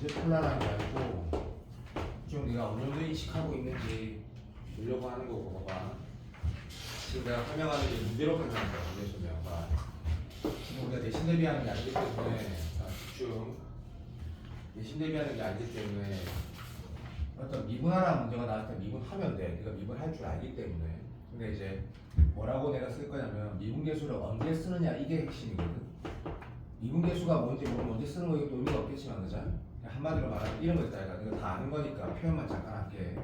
문제 풀라는 게 아니고 좀 네가 어느 정도 인식하고 있는지 보려고 하는 거고. 봐봐. 지금 내가 설명하는 게 문제로 판단한 거야. 문제 설명. 봐. 지금 우리가 내신 대비하는 게 아니기 때문에 집중. 내신 대비하는 게 아니기 때문에 어떤 미분하라는 문제가 나올 때 미분하면 돼. 네가 미분할 줄 알기 때문에. 근데 이제 뭐라고 내가 쓸 거냐면 미분계수를 언제 쓰느냐 이게 핵심이거든. 미분계수가 뭔지 모르면 언제 쓰는 거 이것도 의미가 없겠지만 그죠? 한마디로 말하면 이런 거 있다. 이거 다 아는 거니까 표현만 잠깐 할게.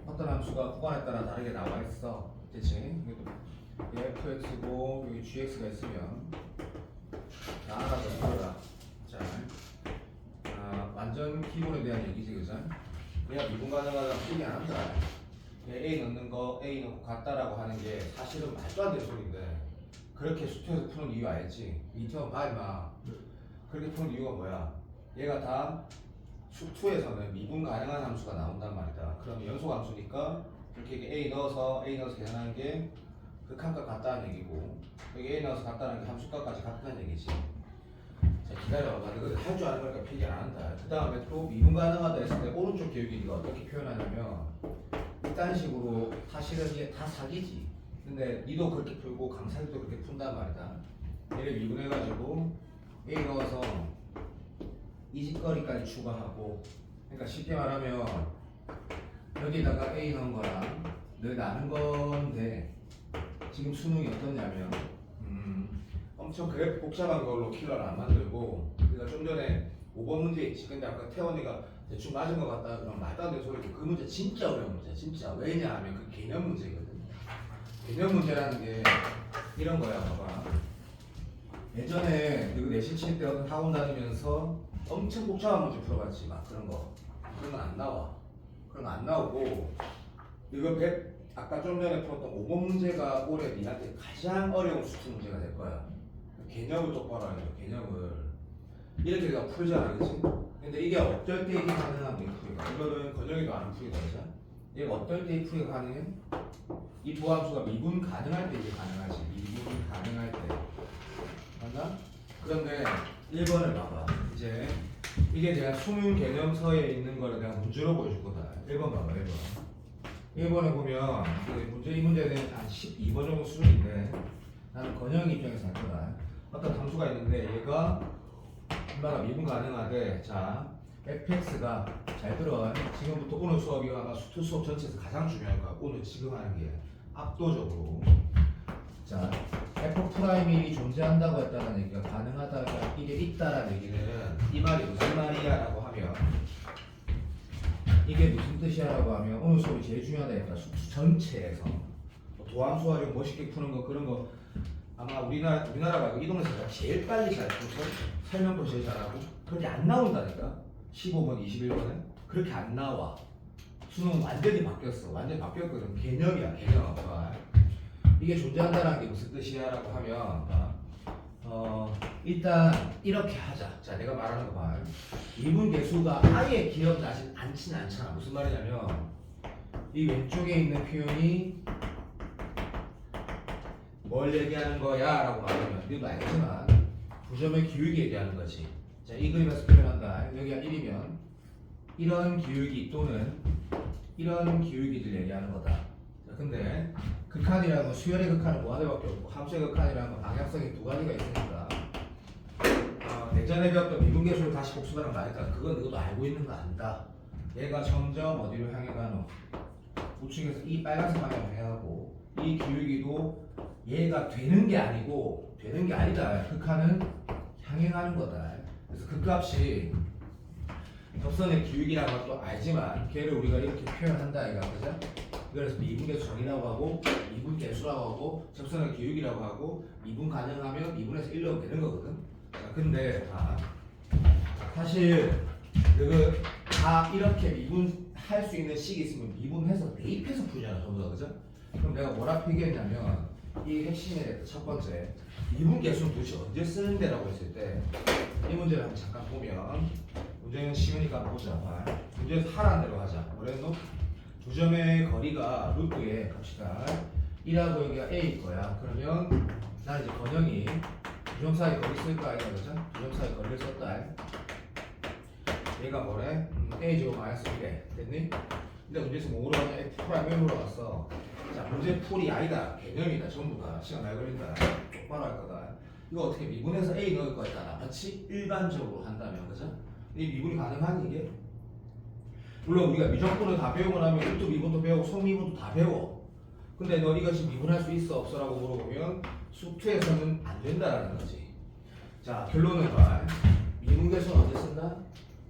어떤 함수가 구간에 따라 다르게 나와 있어. 그치? 이것도 fx고 여기 gx가 있으면 자 알아서 풀어라. 자, 완전 기본에 대한 얘기지 그죠? 얘가 미분 가능하다고 얘기 안 한다. A 넣는 거 A 넣고 같다라고 하는 게 사실은 말도 안 되는 소리인데 그렇게 수투에서 푸는 이유 알지? 이태원 봐 임마. 그렇게 푸는 이유가 뭐야? 얘가 다 수투에서는 미분 가능한 함수가 나온단 말이다. 그럼 연속 함수니까 이렇게 A 넣어서 계산하는 게 극한값 같다는 얘기고 여기 A 넣어서 같다는 게 함수값까지 같다는 얘기지. 자 기다려봐. 이거 할 줄 아는 거니까 필기 안 한다. 그 다음에 또 미분 가능하다 했을 때 오른쪽 기울기 네가 어떻게 표현하냐면 이딴 식으로 사실은 이게 다 사기지. 근데 니도 그렇게 풀고 강사들도 그렇게 푼단 말이다. 얘를 미분해가지고 A 넣어서 이직거리까지 추가하고 그러니까 쉽게 말하면 여기다가 A 넣은 거랑 늘 나눈 건데 지금 수능이 어떠냐면 엄청 그래프 복잡한 걸로 킬러를 안 만들고 우리가 좀 전에 5번 문제 있지. 근데 아까 태원이가 대충 맞은 것 같다 그럼 말도 안 되는 소리고 그 문제 진짜 어려운 문제 진짜. 왜냐하면 그 개념 문제거든. 개념 문제라는 게 이런 거야. 봐봐. 예전에 그 내신 칠 때 어떤 학원 다니면서 엄청 복잡한 문제 풀어봤지. 막 그런 거. 그런 건 안 나와. 그런 거 안 나오고 이거 아까 좀 전에 풀었던 5번 문제가 올해 니한테 가장 어려운 수투 문제가 될 거야. 개념을 똑바로 하는 거야. 개념을. 이렇게 내가 풀잖아. 그치? 근데 이게 어떨 때 이게 가능한 게 풀이가. 이거는 건영이도 아는 풀이가 있잖아. 얘가 어떨 때 이 풀이가 가능해? 이 두 함수가 미분 가능할 때 이게 가능하지. 미분 가능할 때. 맞나? 그런데 1번을 봐봐. 이제 이게 제가 수능 개념서에 있는 거를 내가 문제로 보여줄 거다. 1번 봐봐. 1번. 1번에 보면 이 문제는 한 12번 정도 수준인데 나는 건영이 입장에서 할 거다. 어떤 함수가 있는데 얘가 얼마나 미분 가능하대. 자, fx가 잘 들어. 지금부터 오늘 수업이 아마 수투 수업 전체에서 가장 중요할 거야. 오늘 지금 하는 게 압도적으로. 자, f'1이 존재한다고 했다는 얘기가 가능하다. 이게 있다라는 얘기는 이 말이 무슨 말이야? 라고 하면 이게 무슨 뜻이야라고 하면 오늘 수업이 제일 중요하다 했다. 수투 전체에서 도함수 활용 멋있게 푸는 거 그런 거 아마 우리나라 말고 이 동네에서 제일 빨리 잘 풀고 설명도 제일 잘하고 그렇게 안 나온다니까. 15번, 21번에 그렇게 안 나와. 수능은 완전히 바뀌었어. 완전히 바뀌었거든. 개념이야, 개념. 이게 존재한다는 게 무슨 뜻이야라고 하면 일단 이렇게 하자. 자, 내가 말하는 거 봐. 미분계수가 아예 기억나진 않진 않잖아. 무슨 말이냐면 이 왼쪽에 있는 표현이 뭘 얘기하는 거야? 라고 말하면 너도 알지만 부점의 기울기 얘기하는 거지. 자, 이 그림에서 표현한다. 여기가 1이면 이런 기울기 또는 이런 기울기들 얘기하는 거다. 자, 근데 극한이라는 건 수열의 극한은 뭐 하나밖에 없고 함수의 극한이라는 건 방향성이 두 가지가 있으니까 예전에 배웠던 미분계수를 다시 복습하는 거 아니까 그건 너도 알고 있는 거 안다. 얘가 점점 어디로 향해 가노? 우측에서 이 빨간색 방향으로 향해 가고 이 기울기도 얘가 되는 게 아니고 되는 게 아니다. 극한은 향해 가는 거다. 그래서 극값이 접선의 기울기라는 것도 알지만 걔를 우리가 이렇게 표현한다 이거 그죠? 그래서 미분계수 정의라고 하고 미분계수라고 하고 접선의 기울기라고 하고 미분 가능하면 미분에서 1 넣으면 되는 거거든. 자, 근데 사실 이거 다 이렇게 미분할 수 있는 식이 있으면 미분해서 대입해서 풀잖아 전부 다 그죠? 그럼 내가 뭐라 필기했냐면 이 핵심에 대해서 첫 번째 미분계수는 도대체 언제 쓰는데 라고 했을 때 이 문제를 한번 잠깐 보면 문제는 쉬우니까 한번 보자. 문제에서 하라는 대로 하자. 뭐랬노? 두 점의 거리가 루트에 갑시다 1하고 여기가 A일 거야. 그러면 나 이제 건영이 두 점 사이 거리 쓸 거 아니야 그죠? 두 점 사이 거리를 썼다. 얘가 뭐래? a제곱 마이너스 1에 됐니? 근데 문제에서 뭐 물어봤냐? F'에 물어봤어. 자, 문제 풀이 아니다. 개념이다. 전부가. 시간 많이 걸린다. 똑바로 할 거다. 이거 어떻게 미분해서 a 넣을 거였다. 마치 일반적으로 한다면, 그죠? 이 미분이 가능하니 이게? 물론 우리가 미적분을 다 배우고 나면 일도 미분도 배우고 속미분도 다 배워. 근데 너 이것이 미분할 수 있어 없어라고 물어보면 수투에서는 안 된다라는 거지. 자, 결론은 봐. 미분 계수는 언제 쓴다?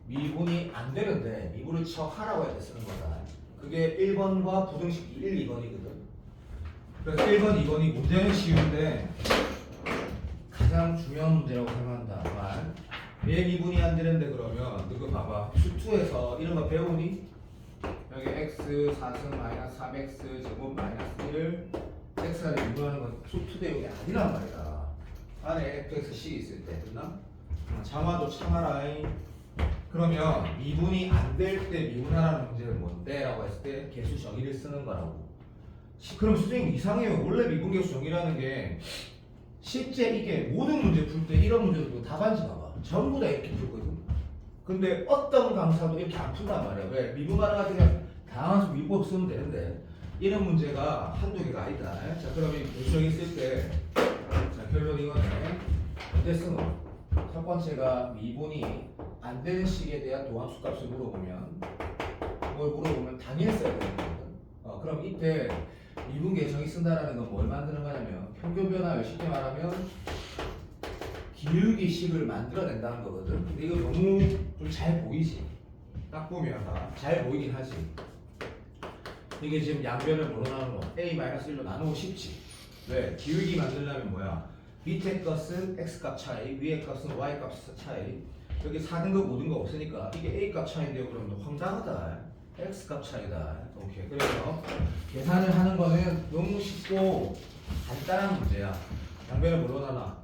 미분이 안 되는데 미분을 하라고 할 때 쓰는 거다. 그게 1번과 부등식 1, 2번이거든. 그래서 1번, 2번이 문제는 쉬운데 가장 중요한 문제라고 생각한다. 왜 미분이 안 되는데 그러면 이거 봐봐. 수투에서 이런 거 배우니? 여기 x 4승 마이너스 3x 제곱 마이너스 1을 x가 미분하는 건 수투 대용이 아니란 말이야. 안에 fxc 있을 때 됐나? 장화도 참아라잉. 그러면 미분이 안 될 때 미분하라는 문제는 뭔데? 라고 했을 때 개수 정의를 쓰는 거라고. 그럼 선생님 이상해요. 원래 미분 개수 정의라는 게 실제 이게 모든 문제 풀 때 이런 문제도 답안지 봐봐. 전부 다 이렇게 풀거든. 근데 어떤 강사도 이렇게 안 푼단 말이야. 왜? 미분 가능할 때 다양한 미분 쓰면 되는데 이런 문제가 한두 개가 아니다. 자, 그러면 개수 정의 쓸 때 자, 결론 이거네. 언제 쓰는 거? 첫 번째가 미분이 안 되는 식에 대한 도함수 값을 물어보면 뭘 물어보면 당일 써야 되는 거거든. 그럼 이때 미분 계정이 쓴다라는 건 뭘 만드는 거냐면 평균 변화를 쉽게 말하면 기울기 식을 만들어낸다는 거거든. 근데 이거 너무 좀 잘 보이지? 딱 보면 잘 보이긴 하지. 이게 지금 양변을 뭐로 나누노? a-1로 나누고 싶지. 왜? 기울기 만들려면 뭐야? 밑에 값은 x값 차이, 위에 값은 y값 차이. 여기 4등급 5등급 없으니까 이게 a값 차이인데요. 그러면 황당하다. x값 차이다. 오케이. 그래서 계산을 하는 거는 너무 쉽고 간단한 문제야. 양변을 뭐로 나눠?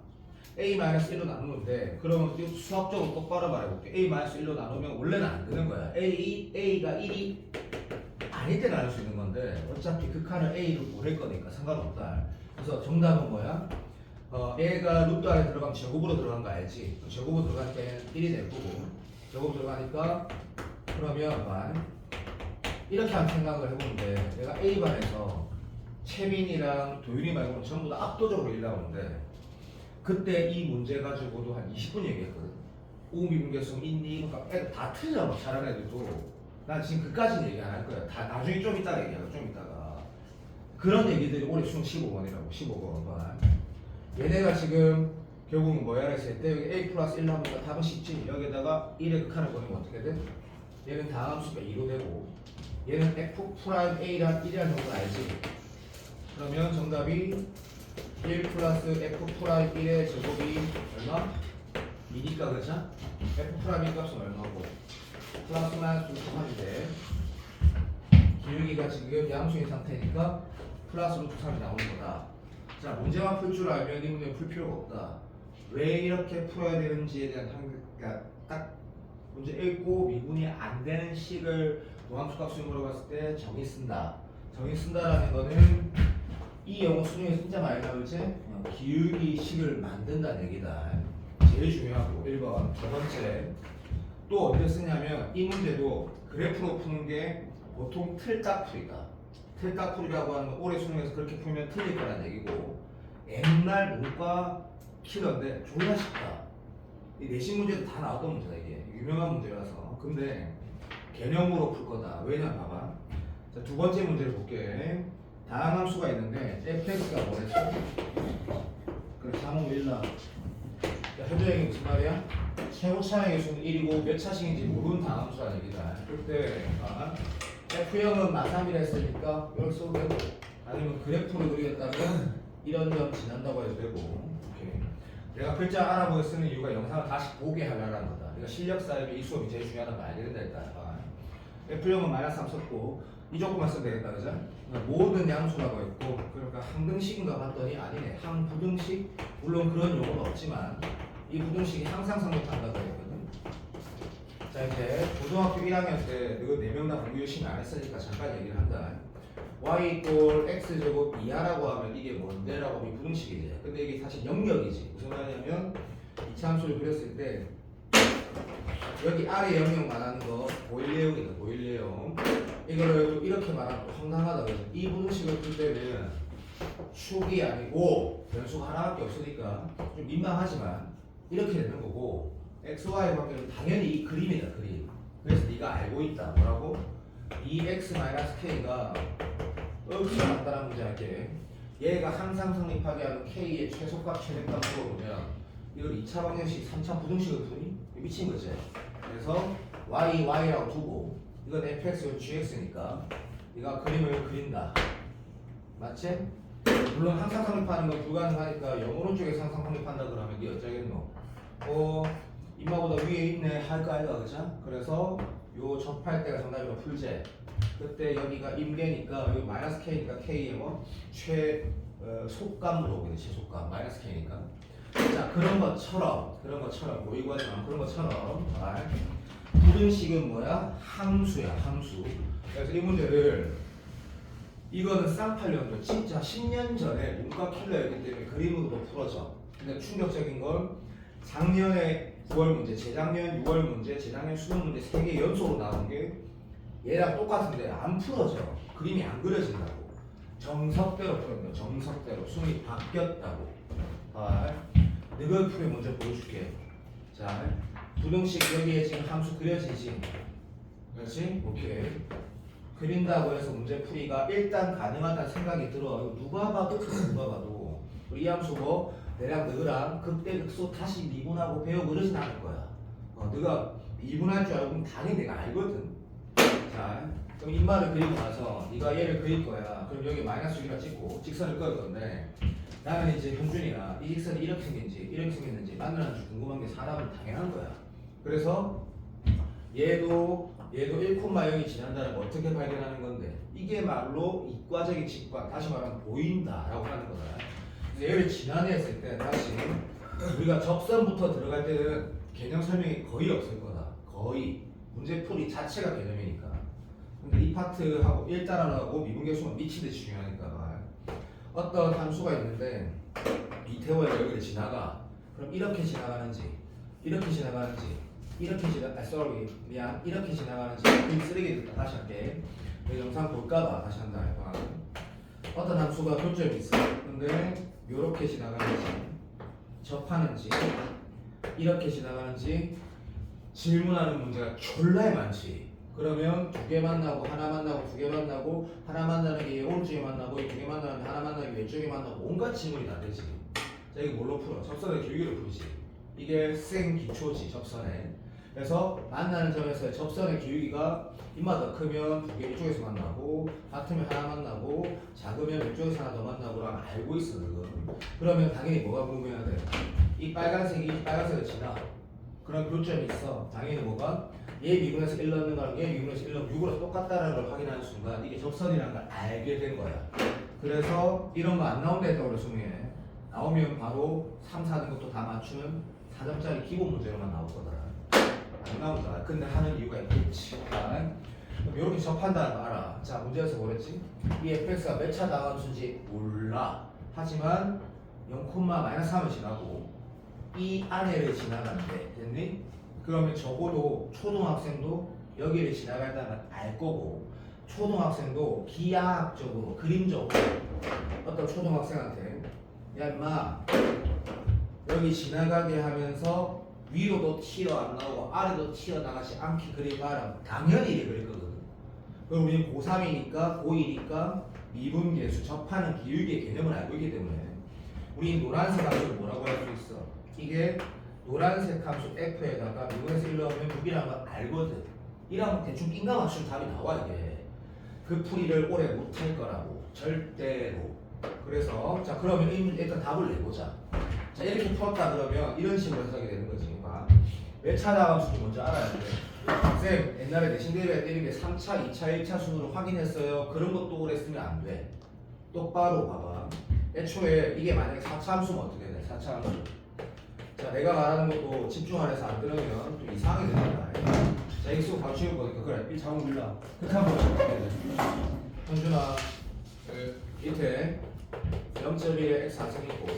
a-1로 나누는데 그러면 수학적으로 똑바로 말해볼게. a-1로 나누면 원래는 안 되는 거야. a가 1이 아닐 때 나눌 수 있는 건데 어차피 극한을 a로 보낼 거니까 상관없다. 그래서 정답은 뭐야? 얘가 루트 안에 들어가면 제곱으로 들어간 거 알지? 제곱으로 들어가니까 얘는 1이 될 거고 제곱 들어가니까 그러면 이렇게 한 생각을 해보는데 내가 A반에서 채민이랑 도윤이 말고는 전부 다 압도적으로 1 나오는데 그때 이 문제 가지고도 한 20분 얘기했거든. 오미분계수는 있니? 그러니까 애들 다 틀려. 막 잘하는 애들도 난 지금 그까지는 얘기 안 할 거야. 다 나중에 좀 이따가 얘기하고 좀 이따가 그런 얘기들이 올해 수능 15번이라고 15번. 얘네가 지금 결국은 뭐야 했을 때 여기 a 플러스 1 하니까 답은 쉽지. 여기다가 1의 극한을 보내면 어떻게 돼? 얘는 다함수가 2로 되고 얘는 f 프라임 a란 1이라는 정도 알지? 그러면 정답이 1 플러스 f 프라임 1의 제곱이 얼마? 2니까 그렇죠? f 프라임 1 값은 얼마고? 플러스 마이너스 3인데 기울기가 지금 양수인 상태니까 플러스 루트 3이 나오는 거다. 자, 문제만 풀 줄 알면 이 문제 풀 필요가 없다. 왜 이렇게 풀어야 되는지에 대한 그러니까 딱 문제 읽고 미분이 안 되는 식을 도함수 값을 물어봤을 때 정의 쓴다. 정의 쓴다라는 거는 이 영어 수능에 진짜 많이 나올지 기울기 식을 만든다는 얘기다. 제일 중요하고 1번. 두 번째 또 언제 쓰냐면 이 문제도 그래프로 푸는 게 보통 틀딱풀이다. 틀딱풀이라고 하는 건 올해 수능에서 그렇게 풀면 틀릴 거란 얘기고 옛날 문과 키던데 졸라 쉽다. 이 내신 문제도 다 나왔던 문제다. 이게 유명한 문제라서. 근데 개념으로 풀 거다. 왜냐 봐봐. 자, 두 번째 문제를 볼게. 다양한 함수가 있는데 fx가 뭐랬어? 그래 3호 1라 해줘형이 무슨 말이야? 최고차의 개수는 1이고 몇 차식인지 모르는 다함수라는 얘기다. 그때 F형은 마3이라 했으니까 이렇게 써도 되고 아니면 그래프를 그리겠다면 이런 점 지난다고 해도 되고. 오케이. 내가 글자 알아보고 쓰는 이유가 영상을 다시 보게 하려는 거다. 그러니까 실력 쌓이면 이 수업이 제일 중요하다는 거 알게 된다 일단. F형은 마이너스 3 썼고 이 조금만 쓰면 되겠다 그죠? 그러니까 모든 양수라고 했고 그러니까 항등식인가 봤더니 아니네. 항부등식? 물론 그런 용어는 없지만 이 부등식이 항상 성립한다고 했거든. 자 이제 고등학교 1학년 때 이거 4명 다 공부 열심히 안 했으니까 잠깐 얘기를 한다. y = x제곱 이하라고 하면 이게 뭔데? 라고 하면 부등식이지. 근데 이게 사실 영역이지. 무슨 말이냐면 이차 함수를 그렸을 때 여기 아래 영역 말하는 거 보일 내용이다. 보일 내용. 이거를 이렇게 말하면 또 황당하다. 그래서 이 부등식을 풀 때는 축이 아니고 변수가 하나밖에 없으니까 좀 민망하지만 이렇게 되는 거고 xy 관계는 당연히 이 그림이다. 그림. 그래서 네가 알고 있다. 뭐라고? 2x-k가 여기서 간단한 문제 할게. 얘가 항상 성립하게 하는 k의 최소값 최대값 물어보면 이걸 2차 방정식 3차 부등식을 푸니? 미친 거지. 그래서 y라고 두고 이건 fx, 이건 gx니까 네가 그림을 그린다. 맞지? 물론 항상 성립하는 건 불가능하니까 영어론 쪽에서 항상 성립한다 그러면 네 어쩌겠노? 임마보다 위에 있네 할까 아이가 그죠? 그래서 요 접할 때가 정답이고 풀제. 그때 여기가 임계니까 여기 마이너스 k니까 k의 뭐 속감 물어보겠네. 최속감 마이너스 k니까. 자 그런 것처럼 보이고 하지만 그런 것처럼 부등식은 뭐야? 함수야 함수. 그래서 이 문제를 이거는 쌍팔년도 진짜 10년 전에 문과 킬러였기 때문에 그림으로도 풀어져. 근데 충격적인 건 작년에 9월 문제, 재작년 6월 문제, 재작년 수능 문제 3개 연속으로 나온 게 얘랑 똑같은데 안 풀어져. 그림이 안 그려진다고. 정석대로 풀었네. 정석대로. 수능이 바뀌었다고. 이걸 풀이 먼저 보여줄게. 자, 부등식 여기에 지금 함수 그려지지. 그렇지? 오케이. 그린다고 해서 문제 풀이가 일단 가능하다는 생각이 들어. 누가 봐도 우리 이 함수 뭐 대략 너랑 극대극소 다시 미분하고 배우고 그러진 않을 거야. 너가 미분할 줄 알고 당연히 내가 알거든. 자, 그럼 인마를 그리고 나서 네가 얘를 그릴 거야. 그럼 여기 마이너스 6이라 찍고 직선을 그을 건데 나는 이제 현준이가 이 직선이 이렇게 생겼는지 만들었는지 궁금한 게 사람은 당연한 거야. 그래서 얘도 1,0이 지난다는 걸 어떻게 발견하는 건데 이게 말로 이과적인 직관, 다시 말하면 보인다라고 하는 거다. 그래서 얘를 지난해 했을 때 다시 우리가 접선부터 들어갈 때는 개념 설명이 거의 없을 거다. 거의 문제풀이 자체가 개념이니까. 근데 이 파트하고 일단하고 미분계수가 미치듯이 중요하니까 어떤 함수가 있는데 이태원에 여기를 지나가. 그럼 이렇게 지나가는지 이렇게 지나가는지 이렇게 지나가는지 그 쓰레기 듣다 다시 할게. 이 영상 볼까봐 다시 한다. 어떤 함수가 교점이 있어. 근데 요렇게 지나가는지 접하는지 이렇게 지나가는지 질문하는 문제가 졸라 많지. 그러면 두 개 만나고 하나 만나고 두 개 만나고 하나 만나는 게 오른쪽에 만나고 두 개 만나는 하나 만나는 게 왼쪽에 만나고 온갖 질문이 다 되지. 자 이게 뭘로 풀어? 접선의 교육으로 풀지. 이게 생기초지 접선에. 그래서 만나는 점에서 접선의 기울기가 입마 더 크면 두 개 이쪽에서 만나고 같으면 하나 만나고 작으면 왼쪽에서 하나 더 만나고라고 알고 있어 지금. 그러면 당연히 뭐가 궁금해야 돼? 이 빨간색이 빨간색을 지나. 그런 교점이 있어. 당연히 뭐가? 얘 미분에서 1 넣는 거랑 얘 미분에서 1 넣으면 6으로 똑같다는 걸 확인하는 순간 이게 접선이라는 걸 알게 된 거야. 그래서 이런 거 안 나온다 했다고 그래 수능에. 나오면 바로 3, 4는 것도 다 맞추는 4점짜리 기본 문제로만 나올 거다. 안 나온다. 근데 하는 이유가 있겠지. 그럼 이렇게 접한다는 거 알아. 자 문제에서 뭐랬지? 이 fx가 몇 차 나감수인지 몰라. 하지만 0,-3을 지나고 이 안에를 지나가는데 됐니? 그러면 적어도 초등학생도 여기를 지나간다는 걸 알 거고 초등학생도 기하학적으로 그림적으로 어떤 초등학생한테 야 임마 여기 지나가게 하면서 위로도 튀어 안 나오고 아래도 튀어 나가지 않게 그려봐라. 당연히 이래 그릴 거거든. 그럼 우리는 고3이니까 고2니까 미분계수 접하는 기울기의 개념을 알고 있기 때문에 우리 노란색 함수를 뭐라고 할 수 있어? 이게 노란색 함수 f에다가 미분에서 1 넣으면 6이라는 걸 알거든. 이러면 대충 낀가 맞추면 답이 나와 이게. 그 풀이를 오래 못할 거라고 절대로. 그래서 자 그러면 이 문제 일단 답을 내보자. 자 이렇게 풀었다 그러면 이런 식으로 해석이 되는 거지. 몇 차 나감수인지 먼저 알아야 돼. 쌤 옛날에 내신 대비할 때리는 게 3차, 2차, 1차 순으로 확인했어요. 그런 것도 오래 쓰면 안 돼. 똑바로 봐봐. 애초에 이게 만약에 4차 함수면 어떻게 돼? 4차 함수. 자 내가 말하는 것도 집중 안 해서 안 들으면 또 이상하게 된다. 자 익숙 바로 치울 거니까 그래 1차원 몰라. 그렇게 한번 현준아 밑에 0.1에 x 함수 있고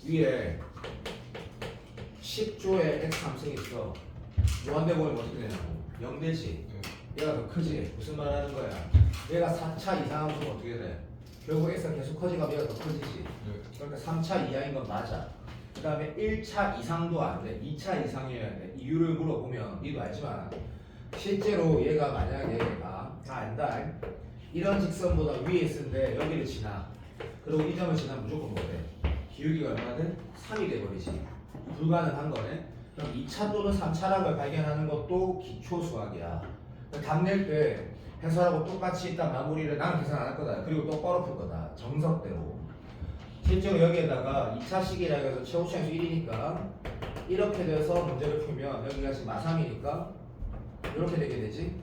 위에 10조의 x 함수 있어. 무한대 보내면 어떻게 되냐고. 0되지. 얘가 더 크지. 무슨 말 하는 거야? 얘가 4차 이상하면 어떻게 돼? 결국 x가 계속 커지면 얘가 더 커지지. 그러니까 3차 이하인 건 맞아. 그 다음에 1차 이상도 안 돼. 2차 이상이어야 돼. 이유를 물어보면 니도 알지만 실제로 얘가 만약에 다 안다. 이런 직선보다 위에 있는데 여기를 지나. 그리고 이 점을 지나면 무조건 뭐래? 기울기가 얼마든 3이 돼버리지. 불가능한 거네. 그럼 2차 또는 3차라고 발견하는 것도 기초 수학이야. 답 낼 때 해설하고 똑같이 일단 마무리를 나는 계산 안 할 거다. 그리고 똑바로 풀 거다. 정석대로. 실제로 여기에다가 2차식이라 해서 최고차에서 1이니까 이렇게 돼서 문제를 풀면 여기가 지금 마3이니까 이렇게 되게 되지.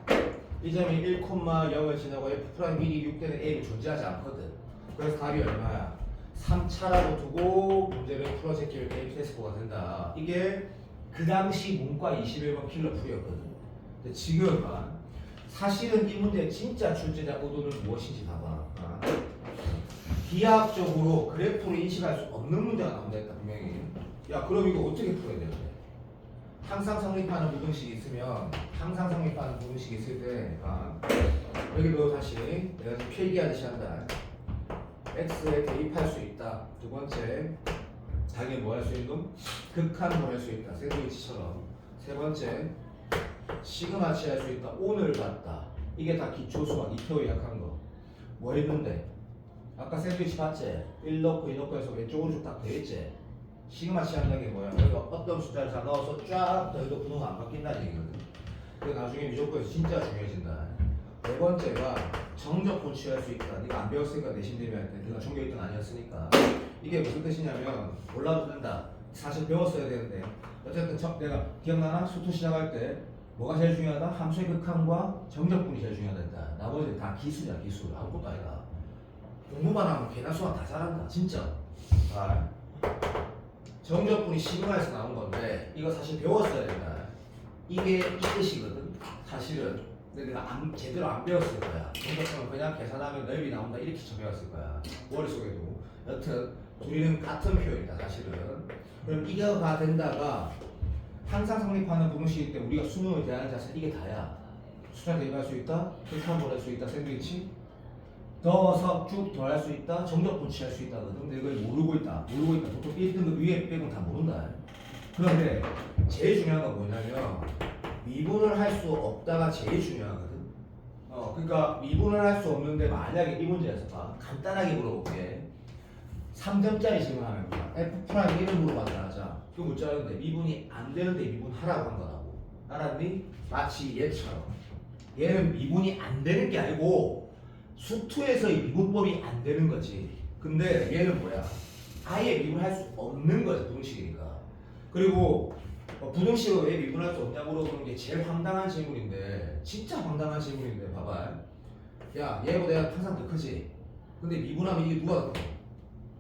이 점이 1,0을 지나고 F'1이 6되는 A는 존재하지 않거든. 그래서 답이 얼마야? 3차라고 두고 문제를 풀어 제끼면 A 테스트가 된다. 이게 그 당시 문과 21번 킬러 풀이였거든. 근데 지금은 사실은 이 문제의 진짜 출제자 의도는 무엇인지 봐봐. 기하학적으로 그래프로 인식할 수 없는 문제가 나온다 했다 분명히. 야 그럼 이거 어떻게 풀어야 되는데? 항상 성립하는 부등식이 있으면 항상 성립하는 부등식이 있을 때 여기도 다시 내가 좀 필기하듯이 한다. x에 대입할 수 있다. 두 번째 당연히 뭐 할 수 있는? 극한 보낼 수 있다. 샌드위치처럼. 세 번째 시그마치 할 수 있다. 오늘 봤다. 이게 다 기초 수학 2표에 약한 거. 뭐 했는데? 아까 샌드위치 봤지? 1 넣고 2 넣고 해서 왼쪽 오른쪽 딱 되겠지? 시그마치 한다는 게 뭐야? 여기가 어떤 숫자를 다 넣어서 쫙 더해도 분호가 안 바뀐다는 얘기거든. 그게 나중에 미적분에서 진짜 중요해진다. 네 번째가 정적분 취할 수 있다. 네가 안 배웠으니까 내신 대비할 때 네가 전교 1등 아니었으니까. 이게 무슨 뜻이냐면 몰라도 된다. 사실 배웠어야 되는데 어쨌든 내가 기억나나? 수투 시작할 때 뭐가 제일 중요하다? 함수의 극한과 정적분이 제일 중요하다. 나머지는 다 기수야. 기수. 아무것도 아니다. 공부만 하면 개나 수학 다 잘한다. 진짜. 정적분이 시그마에서 나온 건데 이거 사실 배웠어야 된다. 이게 이 뜻이거든. 사실은. 근데 내가 제대로 안 배웠을 거야. 정적분은 그냥 계산하면 넓이 나온다 이렇게 배웠을 거야. 머릿속에도. 여튼 둘이는 같은 표현이다 사실은. 그럼 이거가 된다가 항상 성립하는 부등식일 때 우리가 수능을 대하는 자세 이게 다야. 숫자 대입할 수 있다. 극한 보낼 수 있다. 샌드위치. 더워서 쭉 더할 수 있다. 정적분 취할 수 있다거든. 근데 이걸 모르고 있다. 보통 1등급 위에 빼고 다 모른다. 그런데 제일 중요한 건 뭐냐면 미분을 할 수 없다가 제일 중요하거든. 그러니까 미분을 할 수 없는데 만약에 이 문제에서 간단하게 물어볼게. 3점짜리 질문하면 F'1을 물어봤다 하자. 그거 못 짜는데 미분이 안 되는데 미분하라고 한 거라고. 알았니? 마치 얘처럼. 얘는 미분이 안 되는 게 아니고 수투에서의 미분법이 안 되는 거지. 근데 얘는 뭐야? 아예 미분할 수 없는 거지. 부등식이니까. 그리고 부등식을 왜 미분할 수 없냐 물어보는 게 제일 황당한 질문인데 진짜 황당한 질문인데 봐봐. 야 얘보다 내가 항상 더 크지? 근데 미분하면 이게 누가 더 커?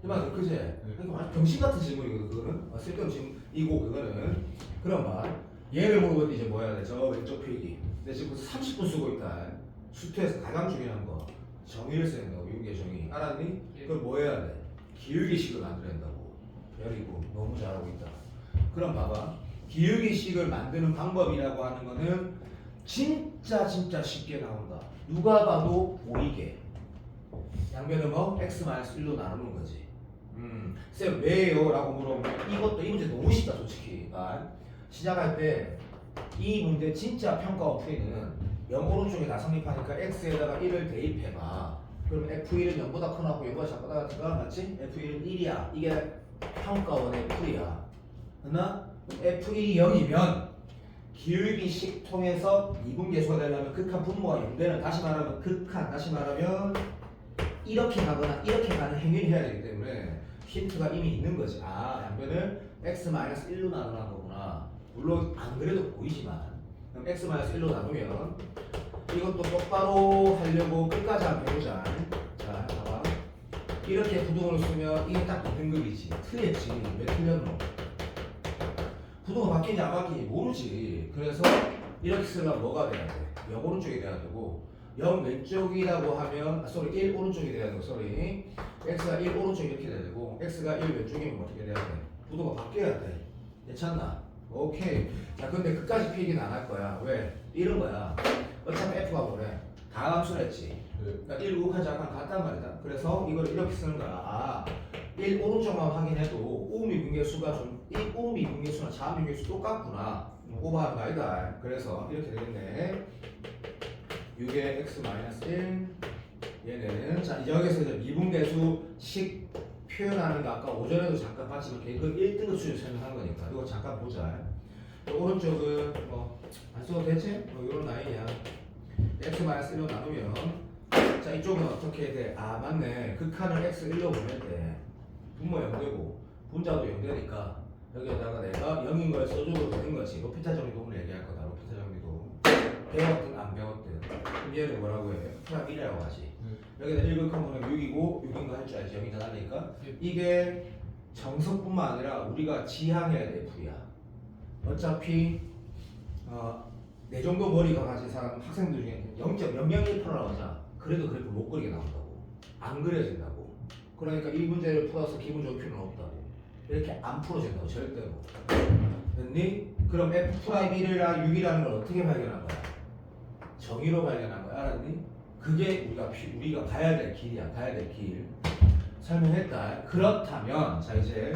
얘보다 더 크지? 그러니까 완전 병신 같은 질문이거든. 그거는 쓸데없는 질문이고 그거는. 그럼 얘를 물어보면 이제 뭐 해야 돼? 저 왼쪽 필기. 근데 지금 벌써 30분 쓰고 있다. 수투에서 가장 중요한 거 정의를 써야 된다고. 윤계 정의. 알았니? 그럼 뭐 해야 돼? 기울기식을 만들어야 된다고. 별이고 너무 잘하고 있다. 그럼 봐봐. 기울기식을 만드는 방법이라고 하는 거는 진짜 쉽게 나온다. 누가 봐도 보이게. 양변을 뭐? x-1로 나누는 거지. 쌤 왜요? 라고 물어보면 이 문제 너무 쉽다 솔직히. 시작할 때 이 문제 진짜 평가와 풀이는 0 오른쪽에 다 성립하니까 x에다가 1을 대입해봐. 그럼 f1은 0보다 커나고 0보다 작다 같은가? 맞지? f1은 1이야. 이게 평가원의 풀이야. 하나? f1이 0이면 기울기식 통해서 미분계수가 되려면 극한 분모가 0되는, 다시 말하면 이렇게 가거나 이렇게 가는 행위를 해야 되기 때문에 힌트가 이미 있는 거지. 양변을 x-1로 나누는 거구나. 물론 안 그래도 보이지만. 그럼 x-1로 나누면 이것도 똑바로 하려고 끝까지 한번 해보자. 자, 봐봐. 이렇게 부등호를 쓰면 이게 딱 2등급이지. 틀렸지. 왜 틀렸노? 부등호 바뀌는지 안 바뀌는지 모르지. 그래서 이렇게 쓰면 뭐가 돼야 돼? 0 오른쪽이 돼야 되고 0 왼쪽이라고 하면 1 오른쪽이 돼야 되고 x가 1 오른쪽 이렇게 돼야 되고 x가 1 왼쪽이면 어떻게 돼야 돼? 부등호 바뀌어야 돼. 괜찮나? 오케이. 자, 근데 끝까지 필기는 안 할 거야. 왜? 이런 거야. 어차피 F가 뭐래? 다함수랬지. 그러니까 1 곱하지 약간 같단 말이다. 그래서 이걸 이렇게 쓰는 거야. 아, 1 오른쪽만 확인해도 우미분계수가 좀 1 우미분계수나 자미분계수 똑같구나. 오버하는 거 아니다. 그래서 이렇게 되겠네. 6의 x-1 얘는 자 여기서 이제 미분계수식 표현하는 거 아까 오전에도 잠깐 봤지만 그 1등급 수준 설명한 거니까 이거 잠깐 보자. 오른쪽은 뭐 안 써도 되지? 뭐 이런 라인이야. x-1로 나누면 자 이쪽은 어떻게 돼? 아 맞네. 극한을 x1로 보낼 때 분모 0되고 분자도 0되니까 여기에다가 내가 0인 걸 써줘도 되는 거지. 로피타 정리도를 얘기할 거다. 로피타 정리도 배웠든 안 배웠든 그럼 얘는 뭐라고 해? 프라임 1이라고 하지. 여기다 1극하면 6이고 6인 거 할 줄 알지. 0이 다 다르니까 이게 정석뿐만 아니라 우리가 지향해야 될 F야. 어차피 내 정도 머리가 가진 사람 학생들 중에 0.001%라고 하자. 그래도 그래프 못 그리게 나온다고. 안 그려진다고. 그러니까 이 문제를 풀어서 기분 좋을 필요는 없다고. 이렇게 안 풀어진다고 절대로. 됐니? 그럼 F'1이랑 6이라는 걸 어떻게 발견한 거야? 정의로 발견한 거야. 알았니? 그게 우리가 가야 될 길이야. 가야 될 길. 설명했다. 그렇다면 자 이제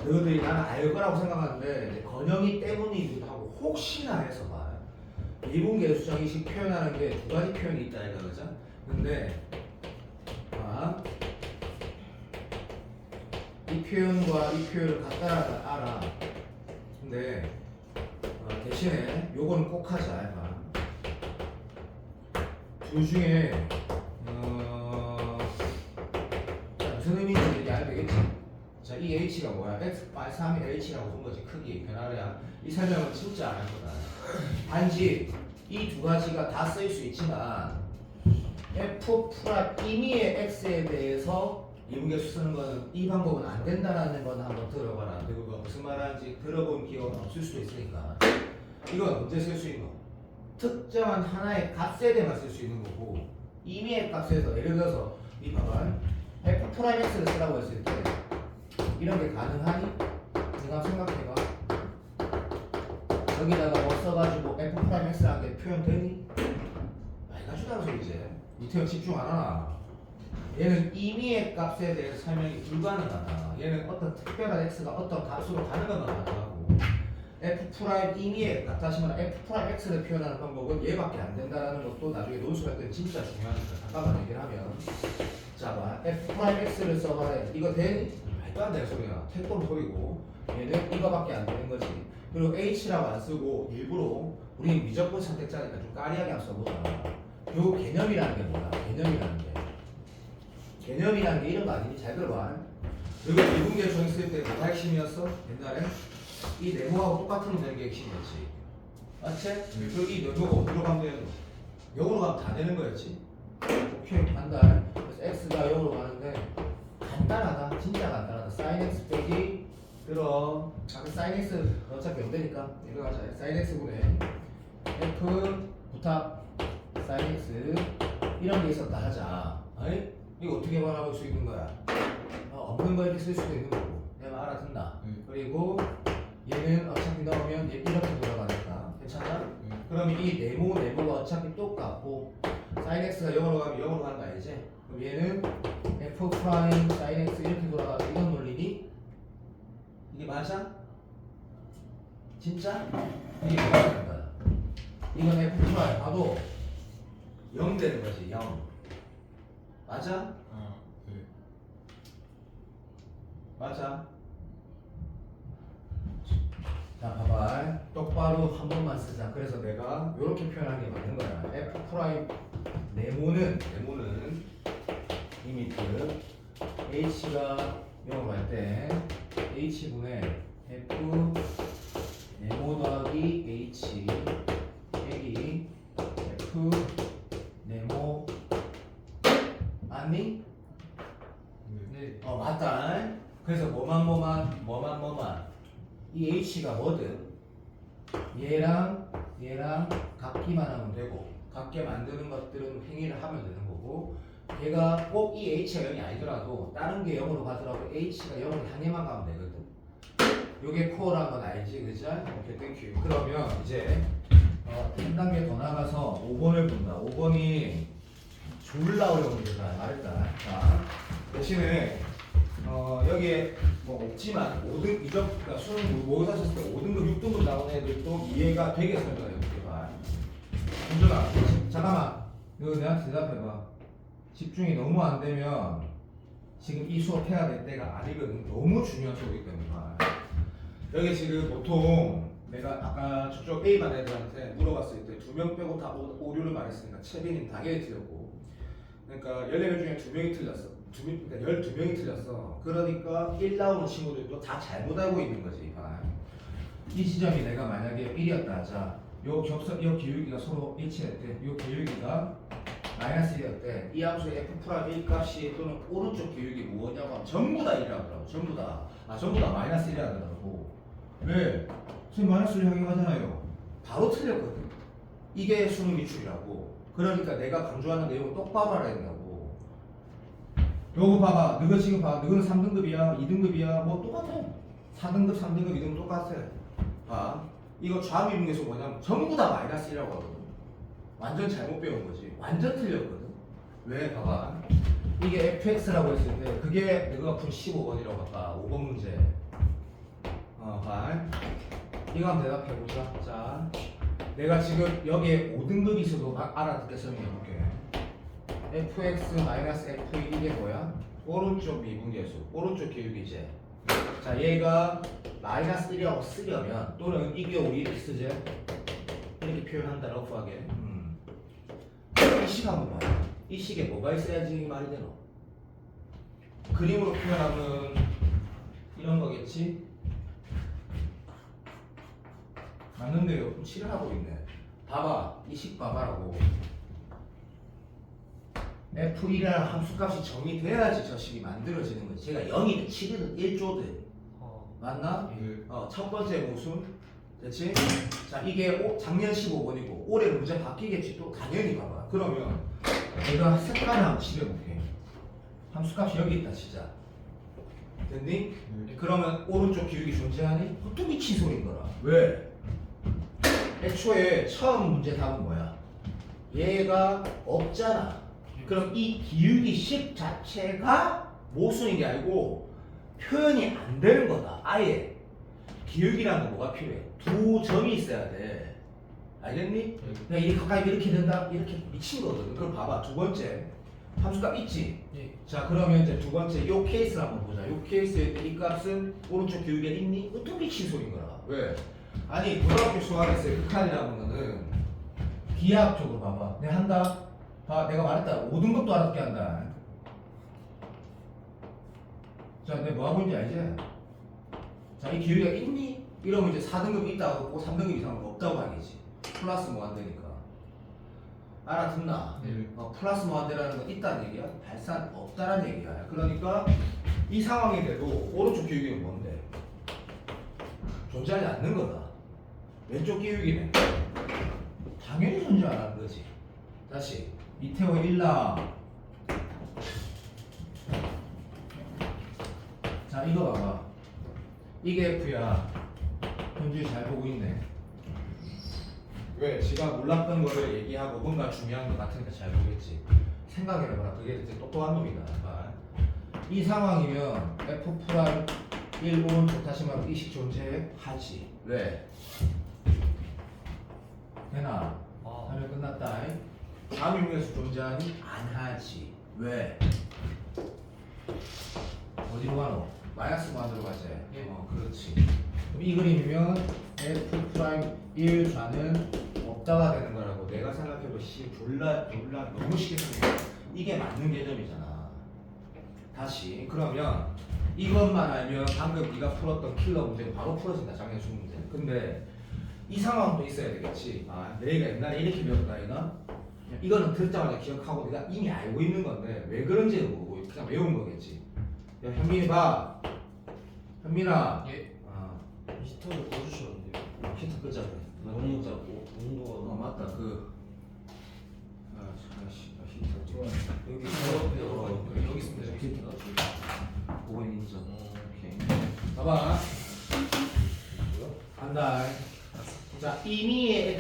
너희들이 나는 알 거라고 생각하는데 이제 건영이 때문이기도 하고 혹시나 해서 봐. 미분계수정의식 표현하는 게 두 가지 표현이 있다 이거 그죠? 근데 이 표현과 이 표현을 갖다 알아. 근데 대신에 요거는 꼭 하자. 둘 중에 자, 무슨 의미인지 얘기 안 되겠지? 자, 이 H가 뭐야? X-3의 H라고 본 거지. 크기 변화량. 이 설명은 진짜 안 할 거다. 단지 이 두 가지가 다 쓰일 수 있지만 F' 임의의 X에 대해서 이분계수 쓰는 거는 이 방법은 안 된다라는 건 한번 들어봐라. 그리고 무슨 말하는지 들어본 기억은 없을 수도 있으니까. 이건 언제 쓸 수 있는 거? 특정한 하나의 값에 대해만 쓸 수 있는 거고 임의의 값에서 예를 들어서 이 봐봐 F'X를 쓰라고 했을 때 이런 게 가능하니? 네가 생각해봐. 여기다가 뭐 써가지고 F'X라는 게 표현되니? 많이 가져다는 소리지. 이태원 집중 안 하나? 얘는 임의의 값에 대해서 설명이 불가능하다. 얘는 어떤 특별한 X가 어떤 값으로 가는 건 가능하고 F' 임의의 값, 다시 말해 F'X를 표현하는 방법은 얘밖에 안 된다는 것도 나중에 논술할 때 진짜 중요하니까 잠깐만 얘기를 하면 자 봐 F'X를 써봐야 이거 되니? 말도 안 되는 소리야. 태권 소리고 얘는 이거밖에 안 되는 거지. 그리고 H라고 안 쓰고 일부러 우리 미적분 선택자니까 좀 까리하게 한번 써보자. 요 개념이라는 게 뭐야? 개념이라는 게 이런 거 아니니? 잘 들어봐. 이거 미분계수정 쓸 때 뭐가 핵심이었어? 옛날에 이 네모하고 똑같은 되는 게 핵심이었지. 맞지? 그리고 이 네모가 어디로 가면 되는 거? 0으로 가면 다 되는 거였지. 오케이 간다. 그래서 x가 0으로 가는데 간단하다. 진짜 간단하다. sin x 빼기 들어. sin x 어차피 0 되니까 이거 하자. sin x분의 f 부탑 sin x 이런 게 있었다 하자. 아니? 이거 어떻게 말해볼 수 있는 거야? 없는 거 이렇게 쓸 수도 있는 거고. 내 말 알아듣나? 그리고 얘는 어차피 넣으면 얘 이렇게 돌아가니까 괜찮아? 그럼 이 네모가 어차피 똑같고 sin x가 0으로 가면 0으로 가는 거 알지? 그럼 얘는 f 프라임 sin x 이렇게 돌아가서 이건 논리니? 이게 맞아? 진짜? 이게 맞는 거야. 이건 f 프라임 봐도 0 되는 거지 0 맞아? 네. 맞아. 자, 봐봐. 똑바로 한 번만 쓰자. 그래서 내가 이렇게 표현한 게 맞는 거야. F 프라임 네모는 리미트 H가 0으로 갈 때 H분의 F 네모 더하기 H 빼기 F 네모 맞니? 네. 맞다. 그래서 뭐만 이 H가 뭐든 얘랑 같기만 하면 되고 같게 만드는 것들은 행위를 하면 되는 거고 얘가 꼭 이 H가 0이 아니더라도 다른 게 0으로 가더라도 H가 0을 향해만 가면 되거든. 요게 코어란 건 알지, 그죠? 오케이, 땡큐. 그러면 이제 한 단계 더 나가서 5번을 본다. 5번이 졸라 어려운 문제다. 말했다. 자, 대신에 여기에 뭐 없지만 5등 이점 그러니까 수능 모의고사 쳤을 때 5등급, 6등급 나온 애들도 이해가 되게 설명해요. 이렇게 준준아, 잠깐만. 이거 내한테 대답해봐. 집중이 너무 안 되면 지금 이 수업 해야 될 때가 아니거든. 너무 중요한 수업이기 때문에. 여기 지금 보통 내가 아까 저쪽 A반 애들한테 물어봤을 때 2명 빼고 다 오류를 말했으니까 채빈이는 당연히 틀렸고, 그러니까 14명 중에 2명이 틀렸어. 그러니까 12명이 틀렸어. 그러니까 1 나오는 친구들도 다 잘못 알고 있는 거지. 이 지점이 내가 만약에 1이었다 하자. 요 기울기가 서로 일치했대. 요 기울기가 마이너스 1이었대. 이 함수의 f'1 값이 또는 오른쪽 기울기 뭐냐고 하면 전부 다 1이라고 하더라고. 전부 다. 전부 다 마이너스 1이라고 하더라고. 왜? 선생님 마이너스 1 확인하잖아요. 바로 틀렸거든. 이게 수능 기출이라고. 그러니까 내가 강조하는 내용을 똑바로 알아야 된다고. 요거 봐봐. 너가 지금 봐. 너는 3등급이야, 2등급이야. 뭐 똑같아. 4등급, 3등급, 2등급 똑같아. 봐. 이거 좌미분계수 뭐냐면 전부 다 마이너스 1이라고 하거든. 완전 잘못 배운 거지. 완전 틀렸거든. 왜? 봐봐. 이게 fx라고 했을 때 그게 내가 푼 15번이라고 아까 5번 문제. 봐. 이거 한번 대답해보자. 자, 내가 지금 여기에 5등급이 있어도 알아듣게 설명해볼게. fx-f1 이게 뭐야? 오른쪽 미분계수, 오른쪽 기울기제. 자, 얘가 마이너스 1이라고 쓰려면 또는 이게 우리 x제 이렇게 표현한다. 러프하게. 이 식 한번 봐요. 이 식에 뭐가 있어야지 말이 되노? 그림으로 표현하면 이런 거겠지? 맞는데요. 그럼 칠을 하고 있네. 봐봐. 이 식 봐봐라고. f1이라는 함수값이 정의돼야지 저 식이 만들어지는 거지. 제가 0이든 7이든 1조든. 맞나? 네. 첫 번째 모순. 됐지? 자, 이게 작년 15번이고 올해 문제 바뀌겠지. 또 당연히 봐봐. 그러면 내가 색깔을 한번 칠해볼게. 함수값이 여기 있다 진짜. 됐니? 네. 그러면 오른쪽 기울기 존재하니? 보통 미친 소리인 거라. 왜? 애초에 처음 문제 답은 뭐야? 얘가 없잖아. 그럼 이 기울기식 자체가 모순인 게 아니고 표현이 안 되는 거다. 아예 기울기라는 건 뭐가 필요해? 두 점이 있어야 돼. 알겠니? 그냥 이렇게 가까이 이렇게 된다? 이렇게 미친 거거든. 그럼 봐봐. 두 번째 함수값 있지? 예. 자, 그러면 이제 두 번째 요 케이스를 한번 보자. 요 케이스에 이 값은 오른쪽 기울기에 있니? 또 미친 소린 거라. 왜? 아니 고등학교 수학에서의 극한이라는 거는 기하학적으로 봐봐. 내가 한다. 봐, 내가 말했다. 5등급도 알아듣게 한다. 자, 내가 뭐 하고 있는지 알지? 자, 이 기울기가 있니? 이러면 이제 4등급 있다고 하고 3등급 이상은 없다고 하겠지. 플러스 뭐 안 되니까. 알아듣나? 네. 플러스 뭐 안 되라는 건 있다는 얘기야? 발산 없다는 얘기야. 그러니까 이 상황이 돼도 오른쪽 기울기는 뭔데? 존재하지 않는 거다. 왼쪽 기울기는 당연히 존재 안 하는 거지. 다시 이태호 1라. 자, 이거 봐봐. 이게 F야. 현주이 잘 보고 있네. 왜? 지가 몰랐던 거를 얘기하고 뭔가 중요한 거 같으니까 잘 보겠지. 생각해봐라. 그게 이제 똑똑한 놈이다. 이 상황이면 F'1 오른쪽 다시 말하면 이식 존재하지. 왜? 되나? 하면 끝났다. 좌미분계수 존재하니? 안 하지. 왜? 어디로 가노? 마이너스 만들어 가지. 그렇지. 그럼 이 그림이면 F'1 좌는 없다가 되는 거라고 내가 생각해도 졸라 너무 쉽게 생각해. 이게 맞는 개념이잖아. 다시 그러면 이것만 알면 방금 네가 풀었던 킬러 문제는 바로 풀어진다. 작년 중 문제. 근데 이 상황도 있어야 되겠지. 내가 옛날에 이렇게 배웠다 이나 이거는 듣자마자 기억하고 내가 이미 알고 있는 건데 왜 그런지는 모르고 그냥 외운 거겠지. 야, 현민이 봐. 현민아. 예. 히터를 꺼주셨는데요. 히터 끄자고. 너무 자고. 온도가 맞다. 히터. 여기 있습니다. 히터. 5번 인정. 오케이. 봐봐.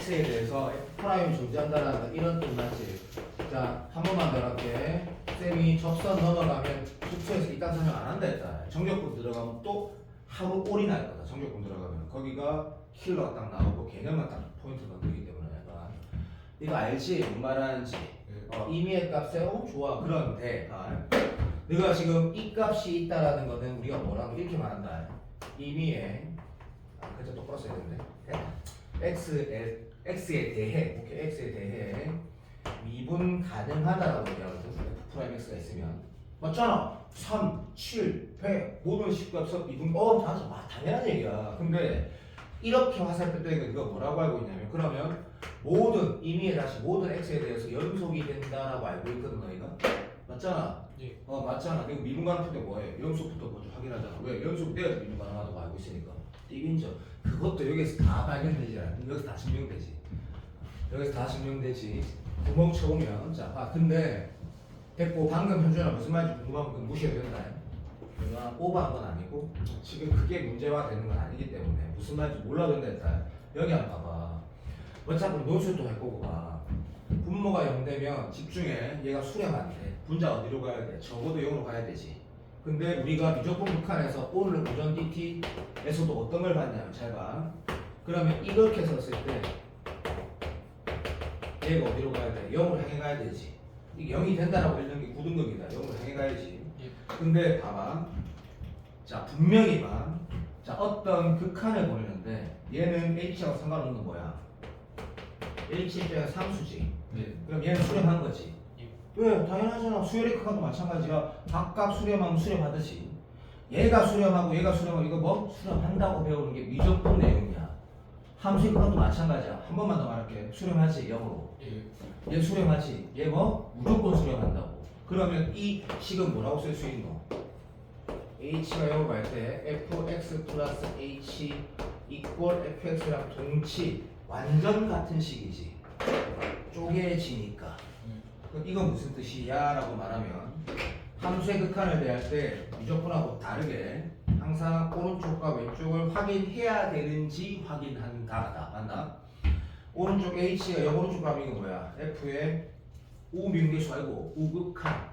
x에 대해서 f' 존재한다라는 이런 뜻 맞지? 자, 한 번만 더 할게. 쌤이 접선 넘어가면 숙소에서 이딴 설명 안 한다 했잖아. 정적분 들어가면 또 하루 올인할 거다. 정적분 들어가면 거기가 킬러가 딱 나오고 개념만 딱 포인트 건드리기 때문에 약간 이거 알지? 뭔 말하는지. 임의의 값에 좋아. 그런데 네가 지금 이 값이 있다라는 거는 우리가 뭐라고 이렇게 말한다. 임의의 글자 똑바로 써야 되는데 x에 대해 오케이 x에 대해 미분 가능하다라고 얘기하거든. f 프라임 x가 있으면 맞잖아. 3, 7, 100 모든 식값은 미분 당연한 얘기야. 근데 이렇게 화살표 뜨니까 네가 뭐라고 알고 있냐면 그러면 모든 임의의 다시 모든 x에 대해서 연속이 된다라고 알고 있거든 너희가. 맞잖아. 예. 맞잖아. 그리고 미분 가능할 때 뭐해? 연속부터 먼저 확인하잖아. 왜? 연속돼야지 미분 가능하다고 알고 있으니까. 띠긴죠. 그것도 여기서 다 발견되지 않아. 여기서 다 증명되지. 여기서 다 증명되지. 구멍 쳐보면 자, 근데 됐고 방금 현준아 무슨 말인지 궁금하면 그건 무시해도 된다. 내가 오버한 건 아니고 지금 그게 문제화 되는 건 아니기 때문에 무슨 말인지 몰라도 된다 했다. 여기 한번 봐봐. 어차피 논술도 할 거고 봐. 분모가 0되면 집중해. 얘가 수렴한대. 분자 어디로 가야 돼? 적어도 0으로 가야 되지. 근데 우리가 미적분 극한에서 오늘 오전 DT에서도 어떤 걸 봤냐면 잘 봐. 그러면 이렇게 썼을 때 얘가 어디로 가야 돼? 0으로 향해 가야 되지. 이게 0이 된다라고 읽는 게 9등급이다. 0으로 향해 가야지. 근데 봐봐. 자, 분명히 봐. 자, 어떤 극한을 보내는데 얘는 H하고 상관없는 거야. H 입장에 상수지. 네. 그럼 얘는 수렴한 거지. 왜? 당연하잖아. 수열의 극한도 마찬가지야. 각각 수렴하면 수렴하듯이. 얘가 수렴하고 얘가 수렴하고 이거 뭐? 수렴한다고 배우는 게 미적분 내용이야. 함수의 극한도 마찬가지야. 한 번만 더 말할게. 수렴하지 0으로. 예. 얘 수렴하지. 얘 뭐? 무조건 수렴한다고. 그러면 이 식은 뭐라고 쓸 수 있노? h가 0으로 갈 때 fx 플러스 h 이꼴 fx랑 동치 완전 같은 식이지. 쪼개지니까. 그럼 이건 무슨 뜻이야? 라고 말하면 함수의 극한을 대할 때 미적분하고 다르게 항상 오른쪽과 왼쪽을 확인해야 되는지 확인한다. 맞나? 오른쪽 h가 오른쪽 가면 이거 뭐야? f의 우미분계수 아니고 우극한.